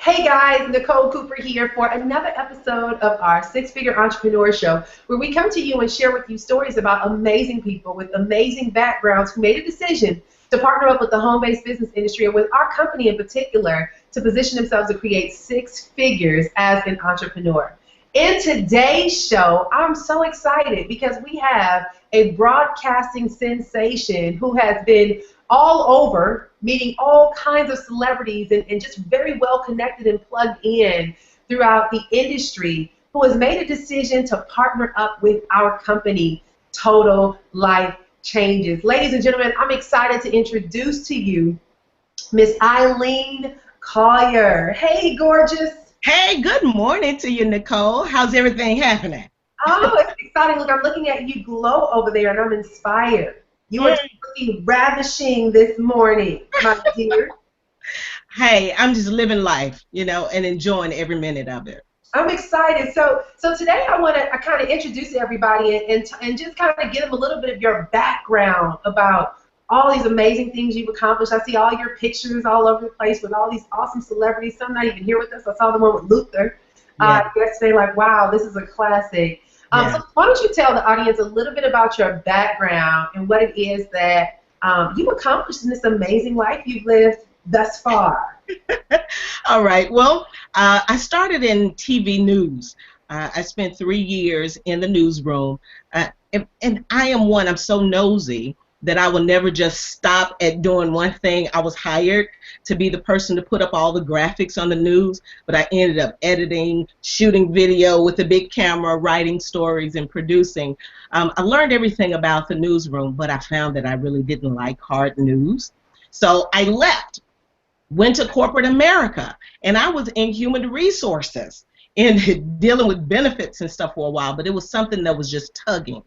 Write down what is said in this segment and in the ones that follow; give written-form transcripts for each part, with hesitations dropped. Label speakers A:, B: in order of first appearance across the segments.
A: Hey guys, Nicole Cooper here for another episode of our Six Figure Entrepreneur Show, where we come to you and share with you stories about amazing people with amazing backgrounds who made a decision to partner up with the home-based business industry and with our company in particular to position themselves to create six figures as an entrepreneur. In today's show, I'm so excited because we have a broadcasting sensation who has been all over, meeting all kinds of celebrities and just very well connected and plugged in throughout the industry, who has made a decision to partner up with our company, Total Life Changes. Ladies and gentlemen, I'm excited to introduce to you Miss Eileen Collier. Hey, gorgeous.
B: Hey, good morning to you, Nicole. How's everything happening?
A: Oh, it's exciting. Look, I'm looking at you glow over there, and I'm inspired. You are looking ravishing this morning, my dear.
B: Hey, I'm just living life, and enjoying every minute of it.
A: I'm excited. So today I want to kind of introduce everybody and just kind of give them a little bit of your background about all these amazing things you've accomplished. I see all your pictures all over the place with all these awesome celebrities. Some not even here with us. I saw the one with Luther yesterday. Like, wow, this is a classic. So why don't you tell the audience a little bit about your background and what it is that you've accomplished in this amazing life you've lived thus far?
B: All right. Well, I started in TV news. I spent 3 years in the newsroom, and I'm so nosy that I will never just stop at doing one thing. I was hired to be the person to put up all the graphics on the news, but I ended up editing, shooting video with a big camera, writing stories, and producing. I learned everything about the newsroom, but I found that I really didn't like hard news. So I left, went to corporate America, and I was in human resources and dealing with benefits and stuff for a while, but it was something that was just tugging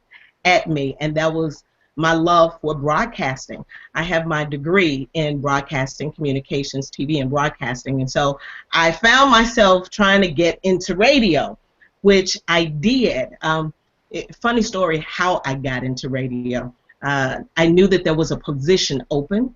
B: at me, and that was my love for broadcasting. I have my degree in broadcasting, communications, TV, and broadcasting, and so I found myself trying to get into radio, which I did. Funny story how I got into radio. I knew that there was a position open,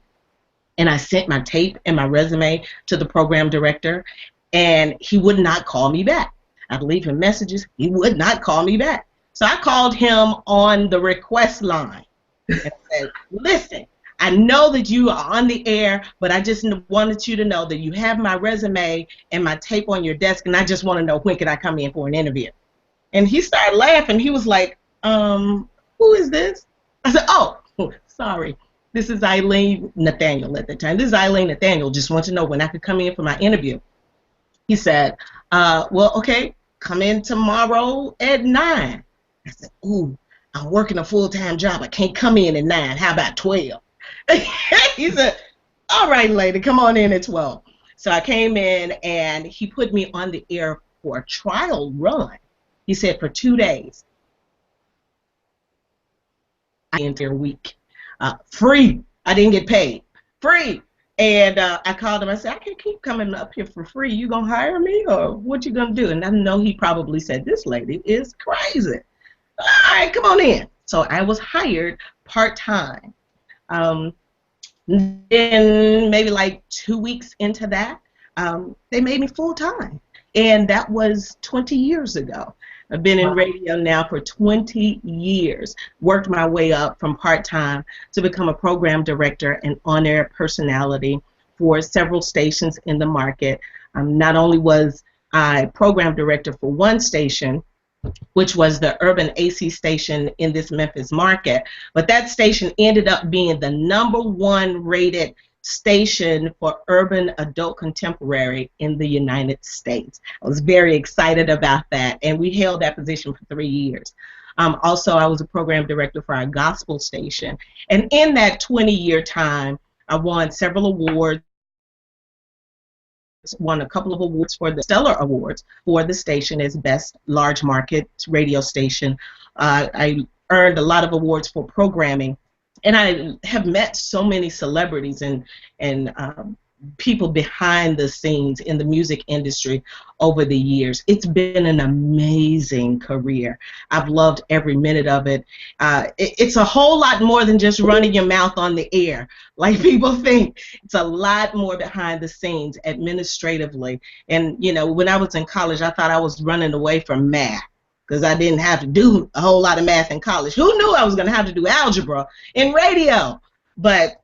B: and I sent my tape and my resume to the program director, and he would not call me back. I'd leave him messages. He would not call me back. So I called him on the request line and said, listen, I know that you are on the air, but I just wanted you to know that you have my resume and my tape on your desk, and I just want to know when can I come in for an interview. And he started laughing. He was like, who is this? I said, oh, sorry. This is Eileen Nathaniel at the time. This is Eileen Nathaniel. Just want to know when I could come in for my interview. He said, well, okay, come in tomorrow at 9. I said, ooh, I'm working a full-time job. I can't come in at 9. How about 12? He said, all right, lady, come on in at 12. So I came in, and he put me on the air for a trial run. He said for 2 days. The entire week. Free. I didn't get paid. Free. And I called him. I said, I can't keep coming up here for free. You going to hire me, or what you going to do? And I know he probably said, this lady is crazy. All right, come on in. So I was hired part-time. Then maybe like 2 weeks into that, they made me full-time. And that was 20 years ago. I've been in radio now for 20 years, worked my way up from part-time to become a program director and on-air personality for several stations in the market. Not only was I program director for one station, which was the urban AC station in this Memphis market, but that station ended up being the #1 rated station for urban adult contemporary in the United States. I was very excited about that, and we held that position for 3 years. Also, I was a program director for our gospel station, and in that 20-year time, I won several awards. Won a couple of awards for the Stellar Awards for the station as Best Large Market Radio Station. I earned a lot of awards for programming, and I have met so many celebrities and people behind the scenes in the music industry over the years. It's been an amazing career. I've loved every minute of it. It's a whole lot more than just running your mouth on the air, like people think. It's a lot more behind the scenes, administratively. And, you know, when I was in college, I thought I was running away from math because I didn't have to do a whole lot of math in college. Who knew I was going to have to do algebra in radio? But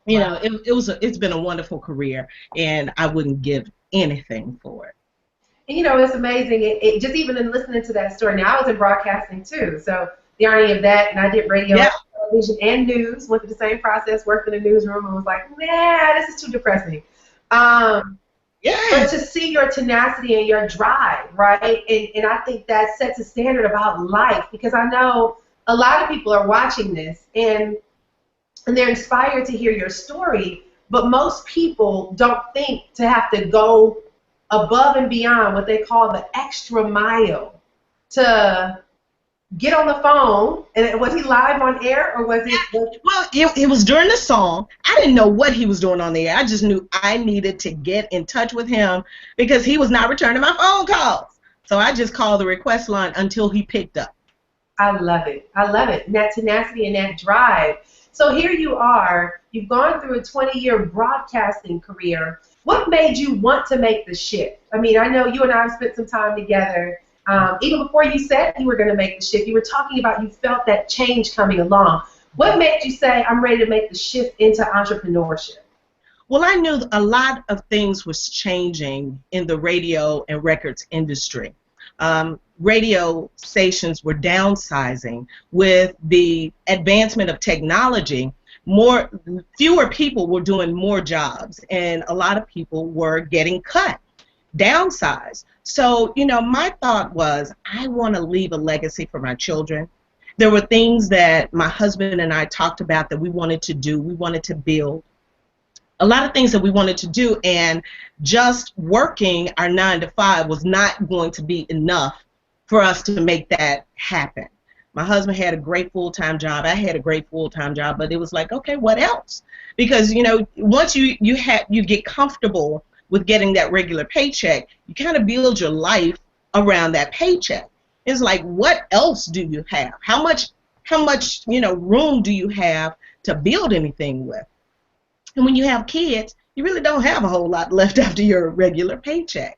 B: you know, it's been a wonderful career, and I wouldn't give anything for it.
A: And, you know, it's amazing. It just even in listening to that story. Now, I was in broadcasting too, so the irony of that, and I did radio, television, and news. Went through the same process, worked in the newsroom, and was like, nah, this is too depressing. But to see your tenacity and your drive, right? And I think that sets a standard about life, because I know a lot of people are watching this, and they're inspired to hear your story, but most people don't think to have to go above and beyond what they call the extra mile to get on the phone. And was he live on air, or was it?
B: Well, it was during the song. I didn't know what he was doing on the air. I just knew I needed to get in touch with him because he was not returning my phone calls. So I just called the request line until he picked up.
A: I love it. I love it. And that tenacity and that drive. So here you are, you've gone through a 20-year broadcasting career. What made you want to make the shift? I mean, I know you and I have spent some time together. Even before you said you were going to make the shift, you were talking about you felt that change coming along. What made you say, I'm ready to make the shift into entrepreneurship?
B: Well, I knew a lot of things was changing in the radio and records industry. Radio stations were downsizing with the advancement of technology. Fewer people were doing more jobs, and a lot of people were getting cut, downsized. So, you know, my thought was, I want to leave a legacy for my children. There were things that my husband and I talked about that we wanted to do. We wanted to build a lot of things that we wanted to do, and just working our 9-to-5 was not going to be enough for us to make that happen. My husband had a great full-time job. I had a great full-time job, but it was like, okay, what else? Because, you know, once you get comfortable with getting that regular paycheck, you kind of build your life around that paycheck. It's like, what else do you have? How much you know, room do you have to build anything with? And when you have kids, you really don't have a whole lot left after your regular paycheck.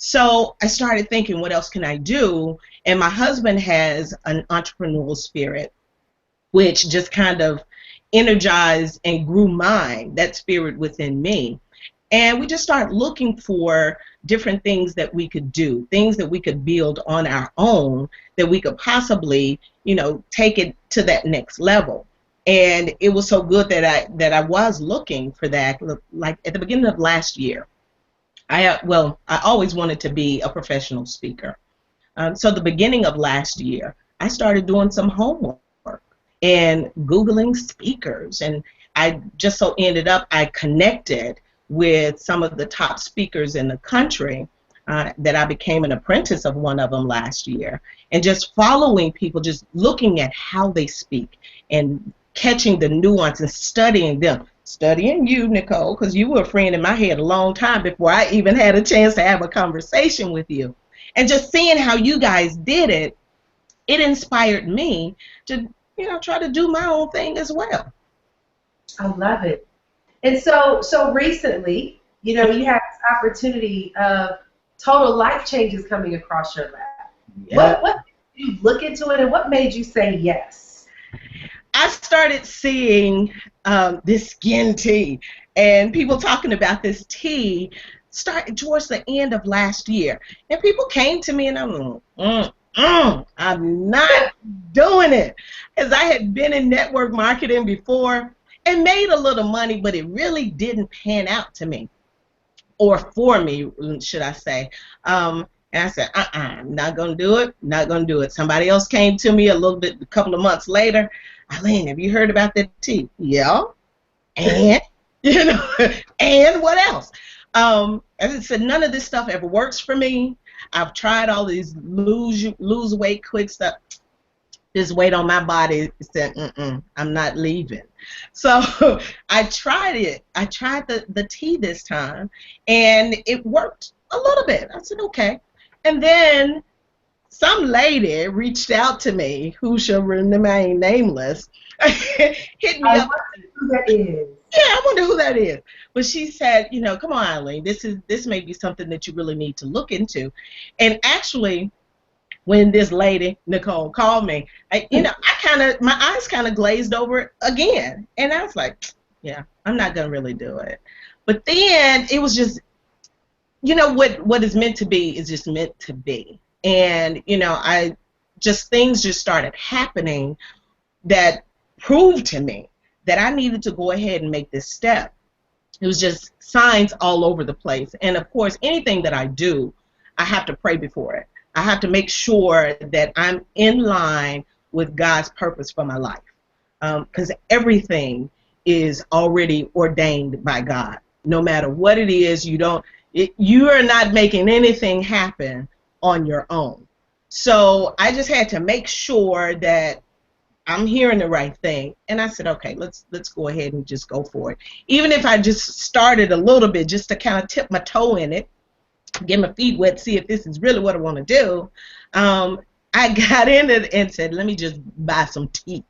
B: So I started thinking, what else can I do? And my husband has an entrepreneurial spirit, which just kind of energized and grew that spirit within me. And we just started looking for different things that we could do, things that we could build on our own, that we could possibly, you know, take it to that next level. And it was so good that I was looking for that. Like at the beginning of last year, I always wanted to be a professional speaker. So the beginning of last year, I started doing some homework and Googling speakers. And I just so ended up, I connected with some of the top speakers in the country that I became an apprentice of one of them last year. And just following people, just looking at how they speak and catching the nuance and studying them. Studying you, Nicole, because you were a friend in my head a long time before I even had a chance to have a conversation with you. And just seeing how you guys did it, it inspired me to, you know, try to do my own thing as well.
A: I love it. And so recently, you know, you had this opportunity of total life changes coming across your lap. Yeah. What did you look into it, and what made you say yes?
B: I started seeing this skin tea, and people talking about this tea started towards the end of last year. And people came to me, and I'm like, I'm not doing it. Because I had been in network marketing before and made a little money, but it really didn't pan out to me, or for me, should I say. And I said, I'm not going to do it, not going to do it. Somebody else came to me a couple of months later. Eileen, have you heard about that tea? Yeah. And, you know, and what else? As I said, none of this stuff ever works for me. I've tried all these lose weight quick stuff. This weight on my body said, I'm not leaving. So I tried it. I tried the tea this time, and it worked a little bit. I said, okay. And then some lady reached out to me, who shall remain nameless, hit me
A: I
B: up.
A: wonder who that is.
B: Yeah, I wonder who that is. But she said, come on, Eileen, this may be something that you really need to look into. And actually, when this lady Nicole called me, my eyes kind of glazed over again, and I was like, yeah, I'm not gonna really do it. But then it was just, what is meant to be is just meant to be, and things just started happening that proved to me that I needed to go ahead and make this step. It was just signs all over the place, and of course, anything that I do, I have to pray before it. I have to make sure that I'm in line with God's purpose for my life, because everything is already ordained by God. No matter what it is, you are not making anything happen on your own. So I just had to make sure that I'm hearing the right thing, and I said, okay, let's go ahead and just go for it. Even if I just started a little bit, just to kind of tip my toe in it, get my feet wet, see if this is really what I want to do. I got in it and said, let me just buy some tea.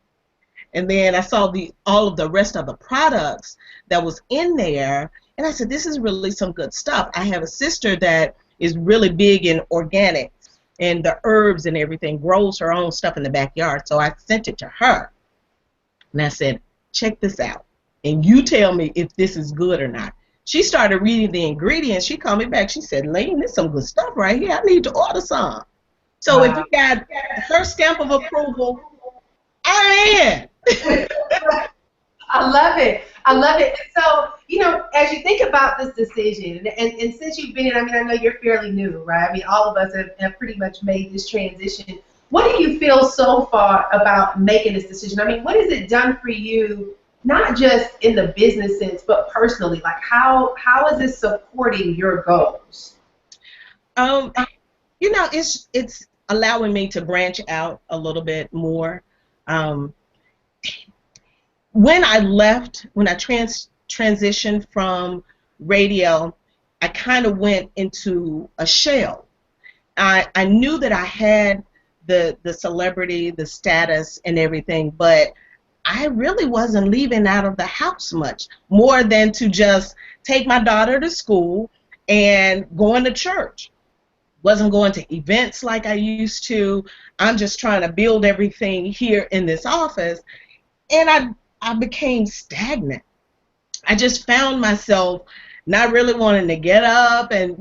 B: And then I saw all of the rest of the products that was in there, and I said, this is really some good stuff. I have a sister that is really big in organics and the herbs and everything, grows her own stuff in the backyard. So I sent it to her, and I said, check this out, and you tell me if this is good or not. She started reading the ingredients. She called me back. She said, Lane, there's some good stuff right here. I need to order some. So if you got her stamp of approval, I'm in.
A: I love it. I love it. And so, as you think about this decision, and since you've been in, I know you're fairly new, right? All of us have pretty much made this transition. What do you feel so far about making this decision? What has it done for you, not just in the business sense, but personally? Like, how is this supporting your goals?
B: It's allowing me to branch out a little bit more. When I transitioned from radio, I kind of went into a shell. I knew that I had the celebrity, the status, and everything, but I really wasn't leaving out of the house much, more than to just take my daughter to school and going to church. Wasn't going to events like I used to. I'm just trying to build everything here in this office, and I became stagnant. I just found myself not really wanting to get up and,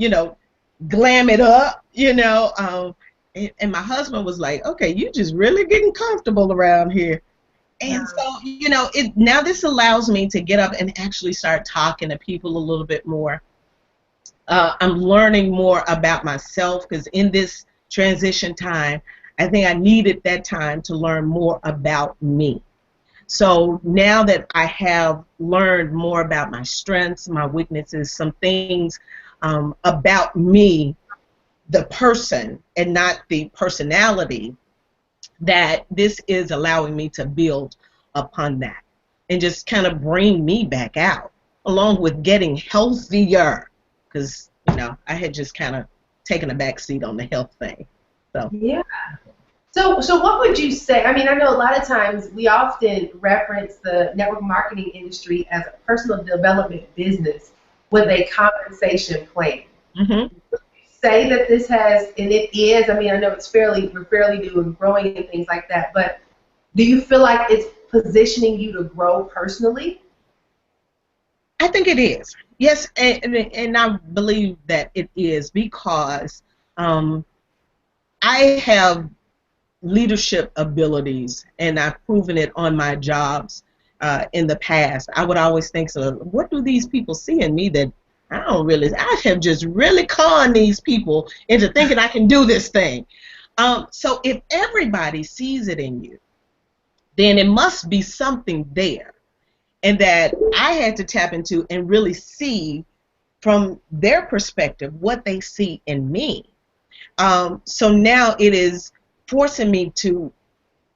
B: glam it up, and my husband was like, okay, you just really getting comfortable around here. And so, now this allows me to get up and actually start talking to people a little bit more. I'm learning more about myself, because in this transition time, I think I needed that time to learn more about me. So now that I have learned more about my strengths, my weaknesses, some things about me, the person, and not the personality, that this is allowing me to build upon that and just kind of bring me back out, along with getting healthier, because I had just kind of taken a back seat on the health thing. So
A: yeah. So what would you say? I know a lot of times we often reference the network marketing industry as a personal development business with a compensation plan.
B: Mm-hmm.
A: Would you say that this has, and it is, I know we're fairly new and growing and things like that, but do you feel like it's positioning you to grow personally?
B: I think it is. Yes, and I believe that it is, because I have leadership abilities, and I've proven it on my jobs in the past. I would always think, so what do these people see in me that I have just really conned these people into thinking I can do this thing. So if everybody sees it in you, then it must be something there, and that I had to tap into and really see from their perspective what they see in me. So now it is forcing me to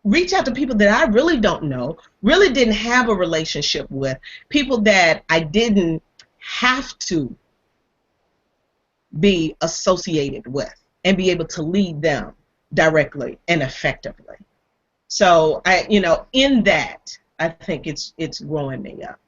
B: reach out to people that I really don't know, really didn't have a relationship with, people that I didn't have to be associated with, and be able to lead them directly and effectively. So in that, I think it's growing me up.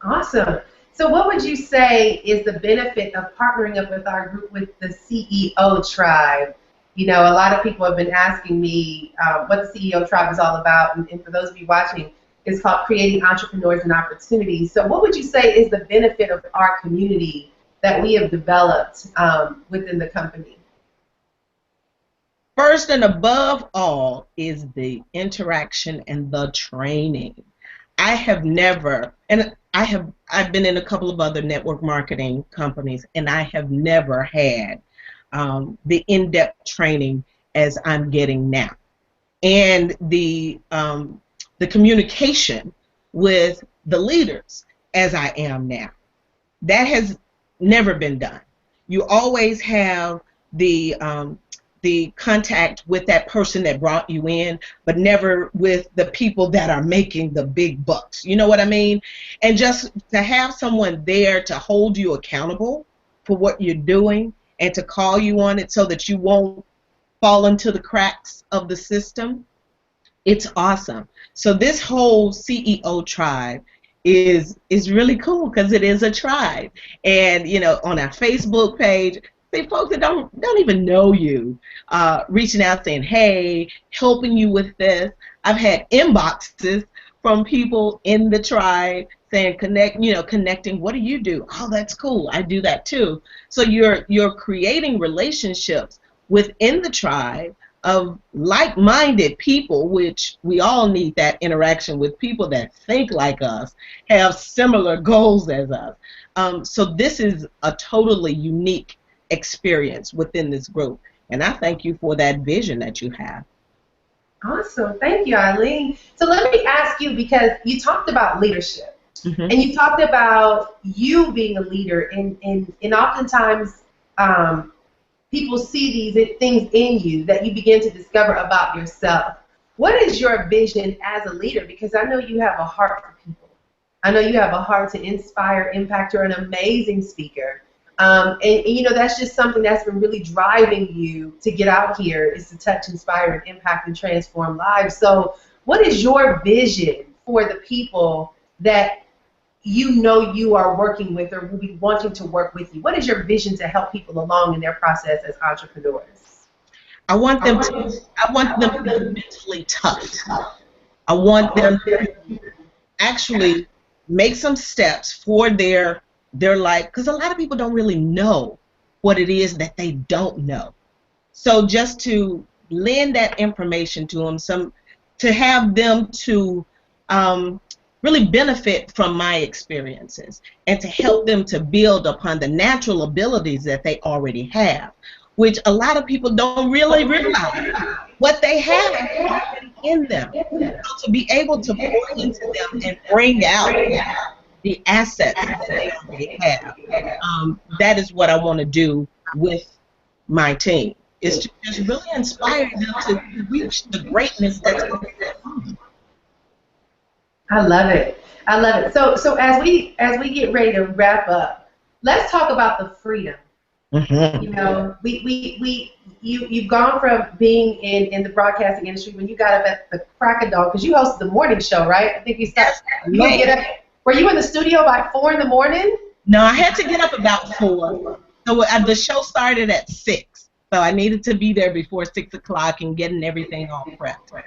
A: Awesome. So what would you say is the benefit of partnering up with our group with the CEO Tribe? A lot of people have been asking me what the CEO Tribe is all about, and for those of you watching, it's called Creating Entrepreneurs and Opportunities. So what would you say is the benefit of our community that we have developed within the company?
B: First and above all is the interaction and the training. I've been in a couple of other network marketing companies, and I have never had the in-depth training as I'm getting now, and the communication with the leaders as I am now. That has never been done. You always have the contact with that person that brought you in, but never with the people that are making the big bucks. You know what I mean? And just to have someone there to hold you accountable for what you're doing and to call you on it so that you won't fall into the cracks of the system, it's awesome. So this whole CEO Tribe is really cool because it is a tribe. And on our Facebook page, see folks that don't even know you reaching out saying, hey, helping you with this. I've had inboxes from people in the tribe saying connecting, what do you do? Oh, that's cool, I do that too. So you're creating relationships within the tribe of like-minded people, which we all need that interaction with people that think like us, have similar goals as us. So this is a totally unique experience within this group, and I thank you for that vision that you have.
A: Awesome. Thank you, Eileen. So let me ask you, because you talked about leadership, and you talked about you being a leader, and oftentimes people see these things in you that you begin to discover about yourself. What is your vision as a leader? Because I know you have a heart for people. I know you have a heart to inspire, impact. You're an amazing speaker. And that's just something that's been really driving you to get out here, is to touch, inspire, and impact and transform lives. So what is your vision for the people that you are working with or will be wanting to work with you? What is your vision to help people along in their process as entrepreneurs?
B: I want them to be mentally tough. I want them to actually make some steps for their life, because a lot of people don't really know what it is that they don't know. So just to lend that information to them, to have them to really benefit from my experiences, and to help them to build upon the natural abilities that they already have, which a lot of people don't really realize what they have already in them. So to be able to pour into them and bring out the assets that they already have, that is what I want to do with my team, is to just really inspire them to reach the greatness that's in them.
A: I love it. I love it. So as we get ready to wrap up, let's talk about the freedom. You've gone from being in the broadcasting industry when you got up at the crack of dawn, because you hosted the morning show, right? I think you started. Were you in the studio by 4 in the morning?
B: No, I had to get up about 4. So the show started at 6. So I needed to be there before 6 o'clock and getting everything all prepped.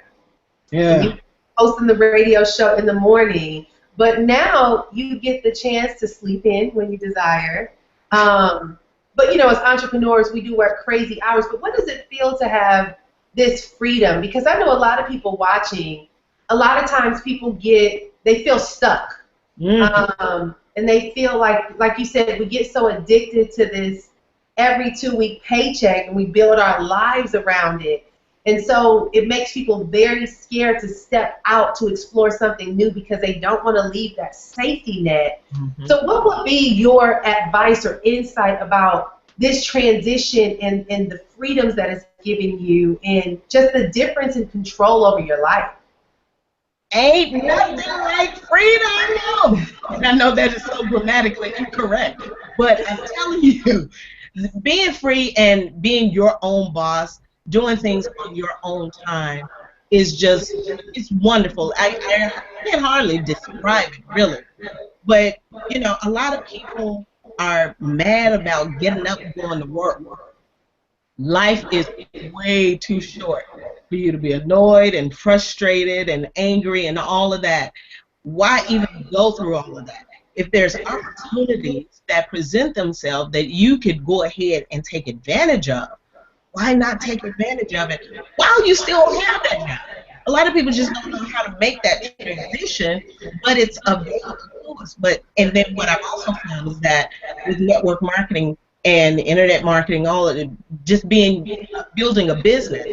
A: Yeah. You hosting the radio show in the morning, but now you get the chance to sleep in when you desire. But as entrepreneurs, we do work crazy hours. But what does it feel to have this freedom? Because I know a lot of people watching, a lot of times people they feel stuck. And they feel like you said, we get so addicted to this every 2-week paycheck, and we build our lives around it. And so it makes people very scared to step out to explore something new because they don't want to leave that safety net. So what would be your advice or insight about this transition and the freedoms that it's given you and just the difference in control over your life?
B: Ain't nothing like freedom. And I know that is so grammatically incorrect, but I'm telling you, being free and being your own boss, doing things on your own time is just, it's wonderful. I can hardly describe it, really. But, you know, a lot of people are mad about getting up and going to work. Life is way too short for you to be annoyed and frustrated and angry and all of that. Why even go through all of that? If there's opportunities that present themselves that you could go ahead and take advantage of, why not take advantage of it while you still have that job? A lot of people just don't know how to make that transition, but it's available to us. And then what I've also found is that with network marketing and internet marketing, all of it, just building a business,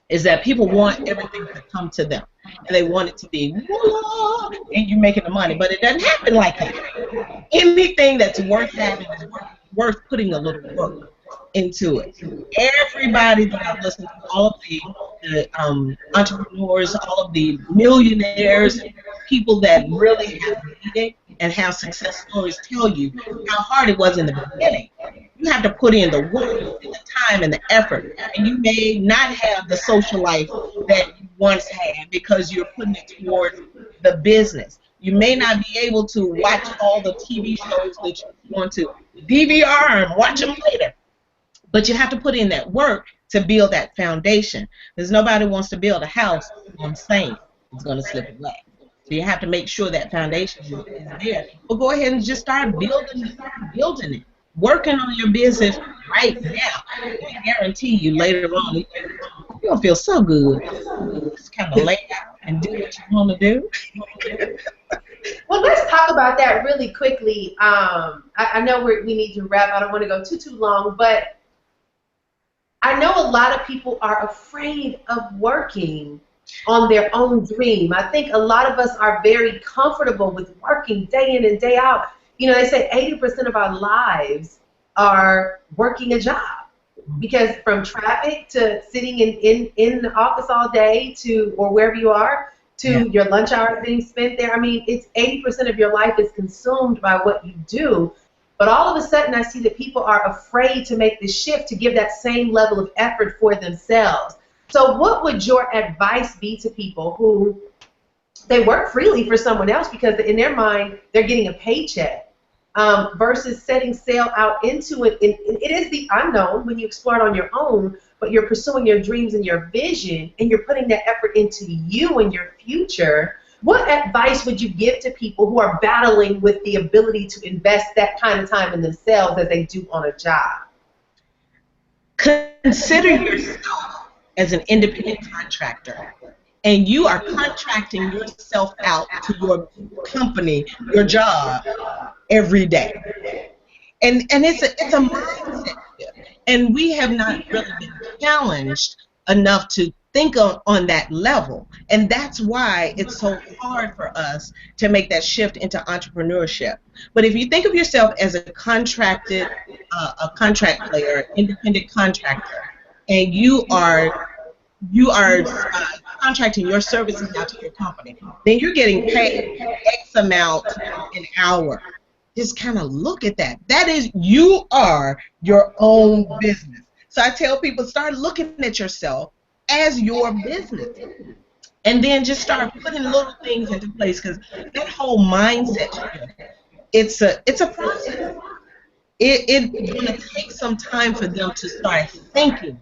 B: is that people want everything to come to them. And they want it to be, whoa, and you're making the money. But it doesn't happen like that. Anything that's worth having is worth putting a little work into it. Everybody that I've listened to, all of the entrepreneurs, all of the millionaires, people that really have made it and have success stories tell you how hard it was in the beginning. You have to put in the work, the time, and the effort. And you may not have the social life that you once had because you're putting it towards the business. You may not be able to watch all the TV shows that you want to DVR and watch them later. But you have to put in that work to build that foundation. Because nobody wants to build a house on sand. It's going to slip away. So you have to make sure that foundation is there. But go ahead and just start building it. Working on your business right now. I guarantee you later on, you're going to feel so good. Just kind of lay out and do what you want to do.
A: Well, let's talk about that really quickly. I know we need to wrap. I don't want to go too long, but I know a lot of people are afraid of working on their own dream. I think a lot of us are very comfortable with working day in and day out. You know, they say 80% of our lives are working a job, because from traffic to sitting in the office all day to, or wherever you are, to your lunch hour being spent there. I mean, it's 80% of your life is consumed by what you do. But all of a sudden, I see that people are afraid to make the shift to give that same level of effort for themselves. So what would your advice be to people who they work freely for someone else because in their mind they're getting a paycheck, versus setting sail out into it? It is the unknown when you explore it on your own, but you're pursuing your dreams and your vision, and you're putting that effort into you and your future. What advice would you give to people who are battling with the ability to invest that kind of time in themselves as they do on a job?
B: Consider yourself as an independent contractor, and you are contracting yourself out to your company, your job, every day. And it's a mindset shift. And we have not really been challenged enough to think on that level. And that's why it's so hard for us to make that shift into entrepreneurship. But if you think of yourself as a contract player, independent contractor, and you are contracting your services out to your company, then you're getting paid X amount an hour. Just kind of look at that. That is, you are your own business. So I tell people, start looking at yourself as your business, and then just start putting little things into place, because that whole mindset shift, it's a process. It's going to take some time for them to start thinking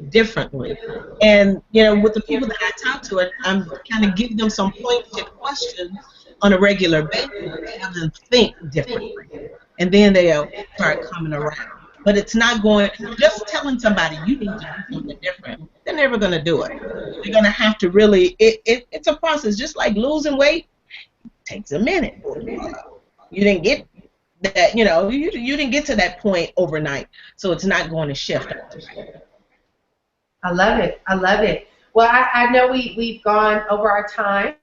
B: differently. And, you know, with the people that I talk to, I'm kind of giving them some pointed questions on a regular basis to have them think differently. And then they'll start coming around. But it's not going, just telling somebody you need to do something different, they're never going to do it. They're going to have to really, it's a process. Just like losing weight, it takes a minute. You didn't get that, you know, you didn't get to that point overnight, so it's not going to shift.
A: I love it. I love it. Well, I know we've gone over our time.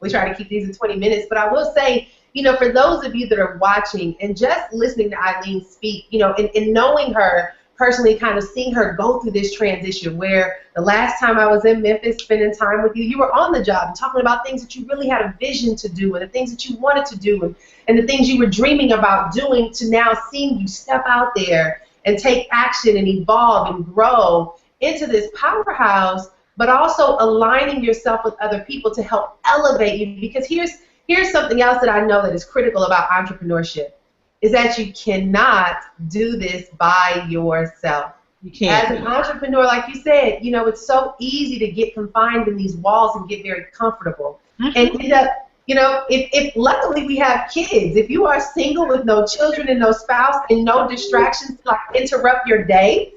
A: We try to keep these in 20 minutes, but I will say, you know, for those of you that are watching and just listening to Eileen speak, you know, and knowing her personally kind of seen her go through this transition where the last time I was in Memphis spending time with you, you were on the job and talking about things that you really had a vision to do and the things that you wanted to do and the things you were dreaming about doing, to now seeing you step out there and take action and evolve and grow into this powerhouse, but also aligning yourself with other people to help elevate you. Because here's something else that I know that is critical about entrepreneurship, is that you cannot do this by yourself.
B: You can't.
A: As an entrepreneur, like you said, you know, it's so easy to get confined in these walls and get very comfortable. And end up, you know, if luckily we have kids, if you are single with no children and no spouse and no distractions to like interrupt your day,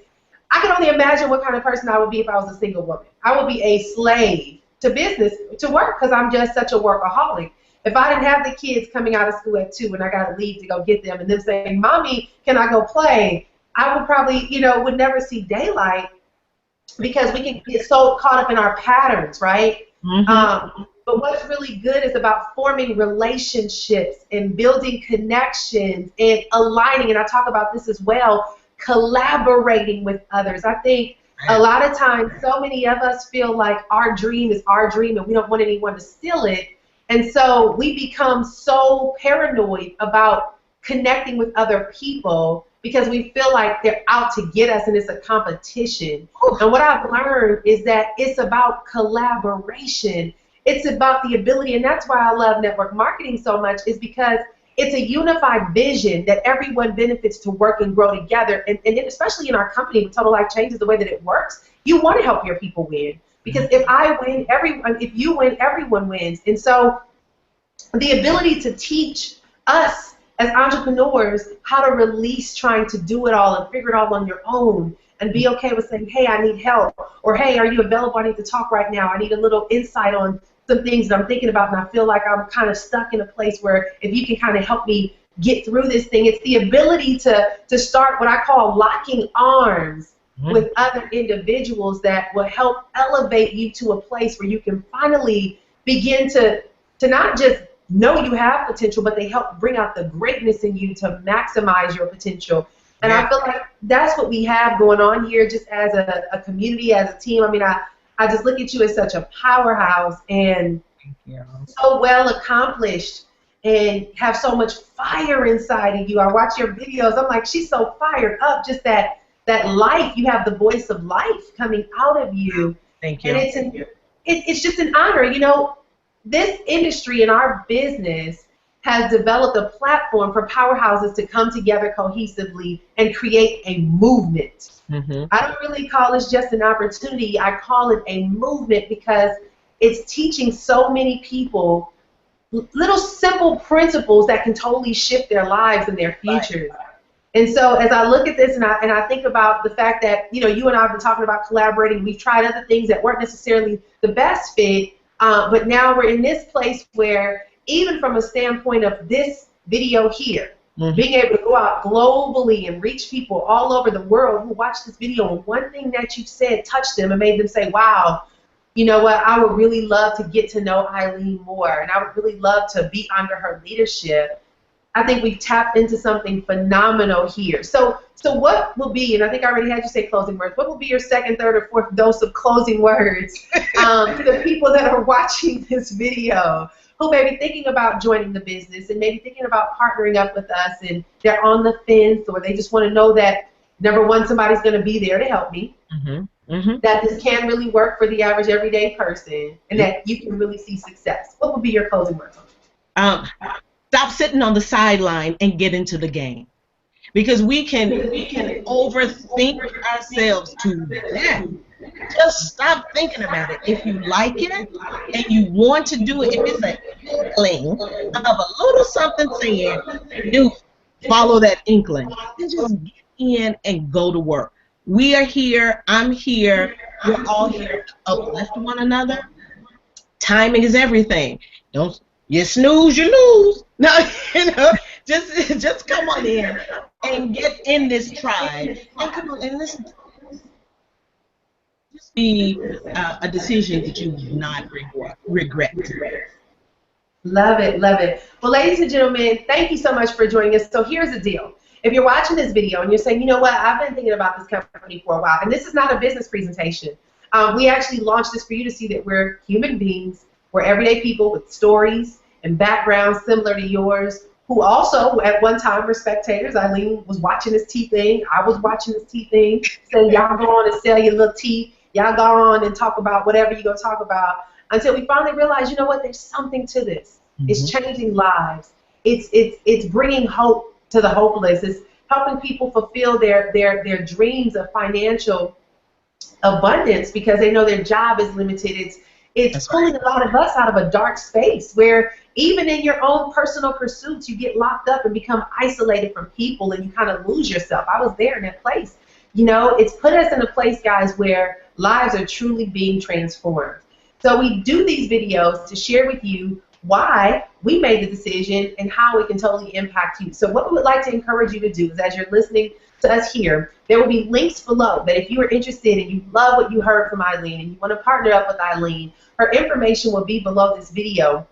A: I can only imagine what kind of person I would be if I was a single woman. I would be a slave to business, to work, because I'm just such a workaholic. If I didn't have the kids coming out of school at 2 and I got to leave to go get them and them saying, Mommy, can I go play? I would probably, you know, would never see daylight, because we can get so caught up in our patterns, right? But what's really good is about forming relationships and building connections and aligning, and I talk about this as well, collaborating with others. I think a lot of times so many of us feel like our dream is our dream and we don't want anyone to steal it. And so we become so paranoid about connecting with other people because we feel like they're out to get us and it's a competition. And what I've learned is that it's about collaboration. It's about the ability, and that's why I love network marketing so much, is because it's a unified vision that everyone benefits to work and grow together. And especially in our company, with Total Life Changes, the way that it works, you want to help your people win. Because if I win, if you win, everyone wins. And so the ability to teach us as entrepreneurs how to release trying to do it all and figure it all on your own and be okay with saying, hey, I need help, or hey, are you available? I need to talk right now. I need a little insight on some things that I'm thinking about, and I feel like I'm kind of stuck in a place where if you can kind of help me get through this thing. It's the ability to start what I call locking arms with other individuals that will help elevate you to a place where you can finally begin to not just know you have potential, but they help bring out the greatness in you to maximize your potential. And I feel like that's what we have going on here just as a community, as a team. I mean, I just look at you as such a powerhouse and so well accomplished and have so much fire inside of you. I watch your videos. I'm like, she's so fired up, just that life. You have the voice of life coming out of you.
B: Thank you.
A: And it's just an honor. You know, this industry and our business has developed a platform for powerhouses to come together cohesively and create a movement. I don't really call this just an opportunity. I call it a movement because it's teaching so many people little simple principles that can totally shift their lives and their futures. And so as I look at this and I think about the fact that, you know, you and I have been talking about collaborating, we've tried other things that weren't necessarily the best fit, but now we're in this place where even from a standpoint of this video here, being able to go out globally and reach people all over the world who watch this video, and one thing that you said touched them and made them say, wow, you know what, I would really love to get to know Eileen more, and I would really love to be under her leadership. I think we've tapped into something phenomenal here. So what will be, and I think I already had you say closing words, what will be your second, third, or fourth dose of closing words to the people that are watching this video who may be thinking about joining the business and maybe thinking about partnering up with us, and they're on the fence, or they just want to know that, number one, somebody's going to be there to help me, that this can really work for the average everyday person, and that you can really see success. What would be your closing words?
B: Stop sitting on the sideline and get into the game, because we can overthink ourselves to death. Just stop thinking about it. If you like it and you want to do it, if it's an inkling of a little something saying, do follow that inkling, and just get in and go to work. We are here. I'm here. We're all here to uplift one another. Timing is everything. Don't you snooze, you lose. No, you know, just come on in and get in this tribe and come on and listen. Just be a decision that you do not regret.
A: Love it, love it. Well, ladies and gentlemen, thank you so much for joining us. So here's the deal. If you're watching this video and you're saying, you know what, I've been thinking about this company for a while, and this is not a business presentation. We actually launched this for you to see that we're human beings. We're everyday people with stories and backgrounds similar to yours, who also at one time were spectators. Eileen was watching this tea thing. I was watching this tea thing, saying, y'all go on and sell your little tea. Y'all go on and talk about whatever you're going to talk about, until we finally realized, you know what, there's something to this. It's changing lives. It's bringing hope to the hopeless. It's helping people fulfill their dreams of financial abundance because they know their job is limited. It's pulling a lot of us out of a dark space where even in your own personal pursuits, you get locked up and become isolated from people and you kind of lose yourself. I was there in that place. You know, it's put us in a place, guys, where lives are truly being transformed. So we do these videos to share with you why we made the decision and how it can totally impact you. So what we would like to encourage you to do is, as you're listening to us here, there will be links below that if you are interested and you love what you heard from Eileen and you want to partner up with Eileen, her information will be below this video.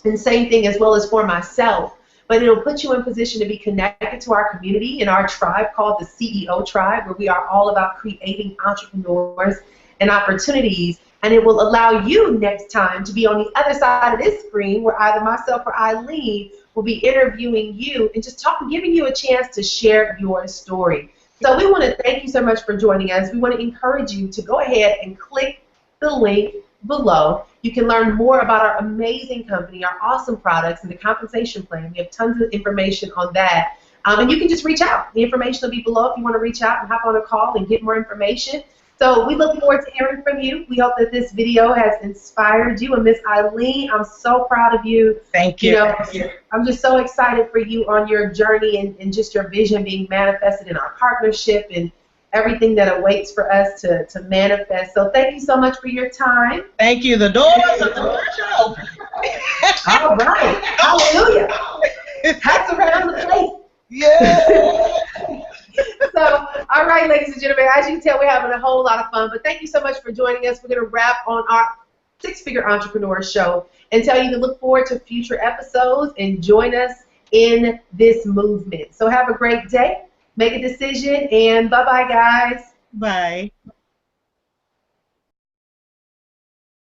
A: And same thing as well as for myself. But it'll put you in position to be connected to our community and our tribe called the CEO Tribe, where we are all about creating entrepreneurs and opportunities. And it will allow you next time to be on the other side of this screen where either myself or Eileen will be interviewing you and just giving you a chance to share your story. So we want to thank you so much for joining us. We want to encourage you to go ahead and click the link below. You can learn more about our amazing company, our awesome products, and the compensation plan. We have tons of information on that. And you can just reach out. The information will be below if you want to reach out and hop on a call and get more information. So we look forward to hearing from you. We hope that this video has inspired you. And Miss Eileen, I'm so proud of you.
B: Thank you.
A: You know, I'm just so excited for you on your journey and just your vision being manifested in our partnership and everything that awaits for us to manifest. So thank you so much for your time.
B: Thank you. The doors of the church are open.
A: All right. Hallelujah. Hats around the place.
B: Yeah.
A: So, all right, ladies and gentlemen, as you can tell, we're having a whole lot of fun. But thank you so much for joining us. We're going to wrap on our Six-Figure Entrepreneur Show and tell you to look forward to future episodes and join us in this movement. So have a great day. Make a decision, and bye-bye, guys.
B: Bye.